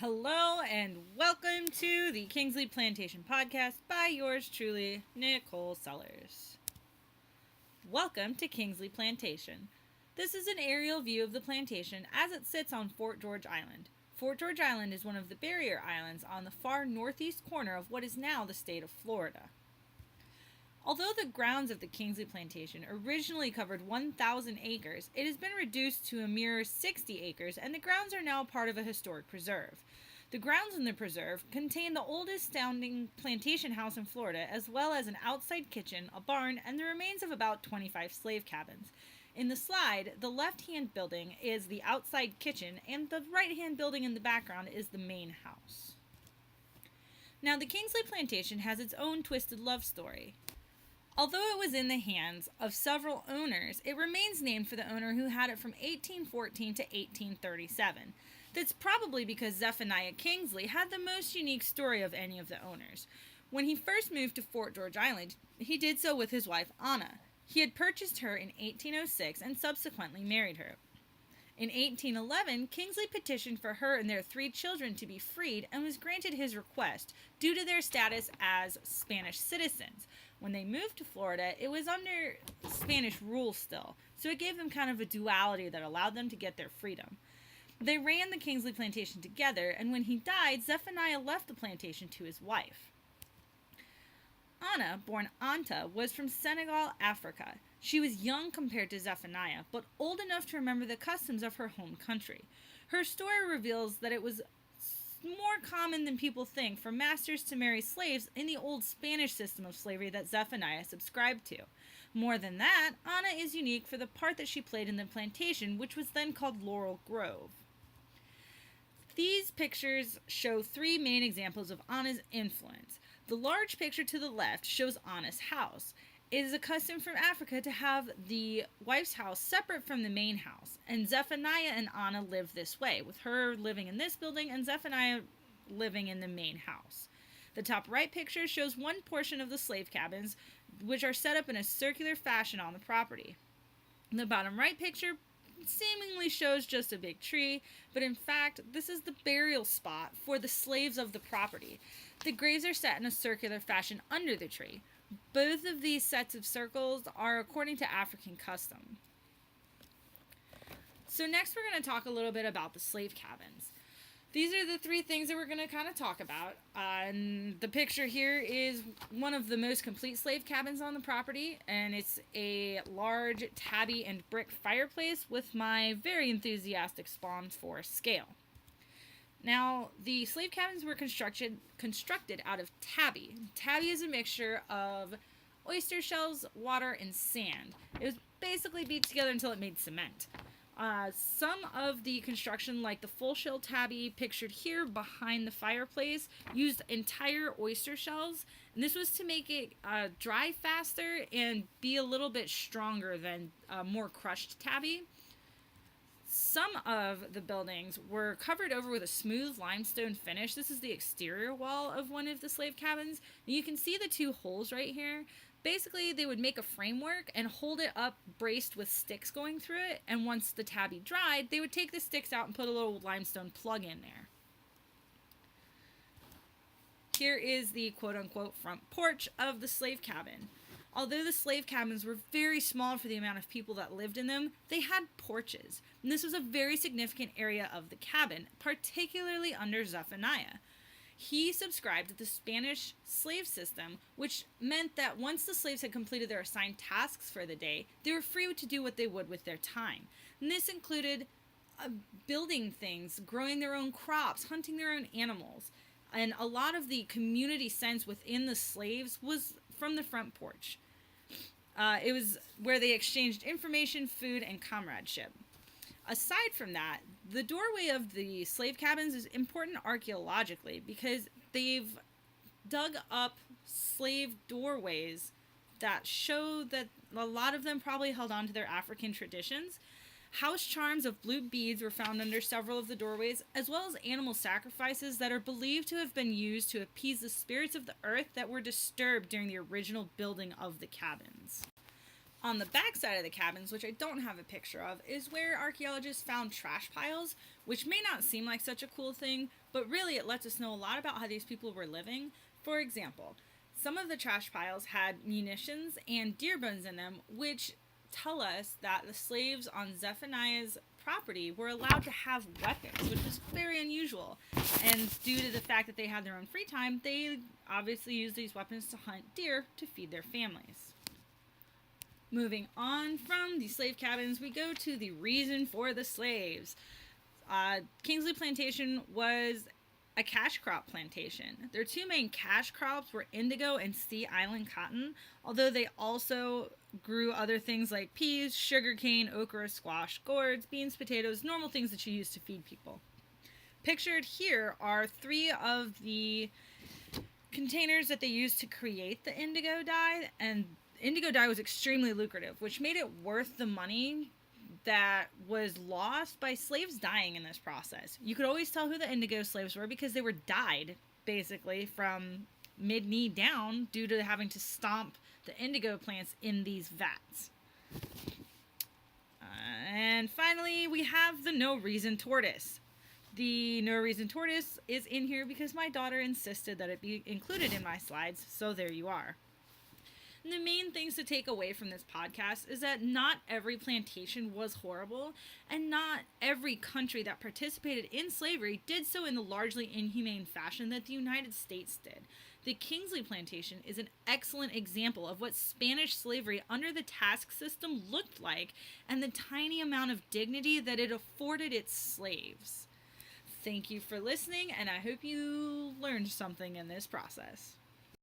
Hello and welcome to the Kingsley Plantation podcast by yours truly, Nichole Sellers. Welcome to Kingsley Plantation. This is an aerial view of the plantation as it sits on Fort George Island. Fort George Island is one of the barrier islands on the far northeast corner of what is now the state of Florida. Although the grounds of the Kingsley Plantation originally covered 1,000 acres, it has been reduced to a mere 60 acres, and the grounds are now part of a historic preserve. The grounds in the preserve contain the oldest standing plantation house in Florida, as well as an outside kitchen, a barn, and the remains of about 25 slave cabins. In the slide, the left-hand building is the outside kitchen, and the right-hand building in the background is the main house. Now, the Kingsley Plantation has its own twisted love story. Although it was in the hands of several owners, it remains named for the owner who had it from 1814 to 1837. That's probably because Zephaniah Kingsley had the most unique story of any of the owners. When he first moved to Fort George Island, he did so with his wife Anna. He had purchased her in 1806 and subsequently married her. In 1811, Kingsley petitioned for her and their 3 children to be freed and was granted his request due to their status as Spanish citizens. When they moved to Florida, it was under Spanish rule still, so it gave them kind of a duality that allowed them to get their freedom. They ran the Kingsley Plantation together, and when he died, Zephaniah left the plantation to his wife. Anna, born Anta, was from Senegal, Africa. She was young compared to Zephaniah, but old enough to remember the customs of her home country. Her story reveals that it was more common than people think for masters to marry slaves in the old Spanish system of slavery that Zephaniah subscribed to. More than that, Anna is unique for the part that she played in the plantation, which was then called Laurel Grove. These pictures show 3 main examples of Anna's influence. The large picture to the left shows Anna's house. It is a custom from Africa to have the wife's house separate from the main house, and Zephaniah and Anna lived this way, with her living in this building and Zephaniah living in the main house. The top right picture shows one portion of the slave cabins, which are set up in a circular fashion on the property. The bottom right picture seemingly shows just a big tree, but in fact, this is the burial spot for the slaves of the property. The graves are set in a circular fashion under the tree. Both of these sets of circles are according to African custom. So next we're going to talk a little bit about the slave cabins. These are the 3 things that we're going to kind of talk about. And the picture here is one of the most complete slave cabins on the property, and it's a large tabby and brick fireplace with my very enthusiastic Spawn 4 scale. Now, the slave cabins were constructed out of tabby. Tabby is a mixture of oyster shells, water, and sand. It was basically beat together until it made cement. Some of the construction, like the full shell tabby pictured here behind the fireplace, used entire oyster shells, and this was to make it dry faster and be a little bit stronger than more crushed tabby. Some of the buildings were covered over with a smooth limestone finish. This is the exterior wall of one of the slave cabins. You can see the 2 holes right here. Basically, they would make a framework and hold it up braced with sticks going through it, and once the tabby dried, they would take the sticks out and put a little limestone plug in there. Here is the quote-unquote front porch of the slave cabin. Although the slave cabins were very small for the amount of people that lived in them, they had porches. And this was a very significant area of the cabin, particularly under Zephaniah. He subscribed to the Spanish slave system, which meant that once the slaves had completed their assigned tasks for the day, they were free to do what they would with their time. And this included building things, growing their own crops, hunting their own animals. And a lot of the community sense within the slaves was from the front porch. It was where they exchanged information, food, and comradeship. Aside from that, the doorway of the slave cabins is important archaeologically because they've dug up slave doorways that show that a lot of them probably held on to their African traditions. House charms of blue beads were found under several of the doorways, as well as animal sacrifices that are believed to have been used to appease the spirits of the earth that were disturbed during the original building of the cabins. On the back side of the cabins, which I don't have a picture of, is where archaeologists found trash piles, which may not seem like such a cool thing, but really it lets us know a lot about how these people were living. For example, some of the trash piles had munitions and deer bones in them, which tell us that the slaves on Zephaniah's property were allowed to have weapons, which was very unusual. And due to the fact that they had their own free time, they obviously used these weapons to hunt deer to feed their families. Moving on from the slave cabins, we go to the reason for the slaves. Kingsley Plantation was a cash crop plantation. Their two main cash crops were indigo and Sea Island cotton, although they also grew other things like peas, sugarcane, okra, squash, gourds, beans, potatoes, normal things that you use to feed people. Pictured here are 3 of the containers that they used to create the indigo dye, and indigo dye was extremely lucrative, which made it worth the money that was lost by slaves dying in this process. You could always tell who the indigo slaves were because they were dyed, basically, from mid-knee down due to having to stomp the indigo plants in these vats. And finally, we have the no reason tortoise. The no reason tortoise is in here because my daughter insisted that it be included in my slides, so there you are. And the main things to take away from this podcast is that not every plantation was horrible, and not every country that participated in slavery did so in the largely inhumane fashion that the United States did. The Kingsley Plantation is an excellent example of what Spanish slavery under the task system looked like, and the tiny amount of dignity that it afforded its slaves. Thank you for listening, and I hope you learned something in this process.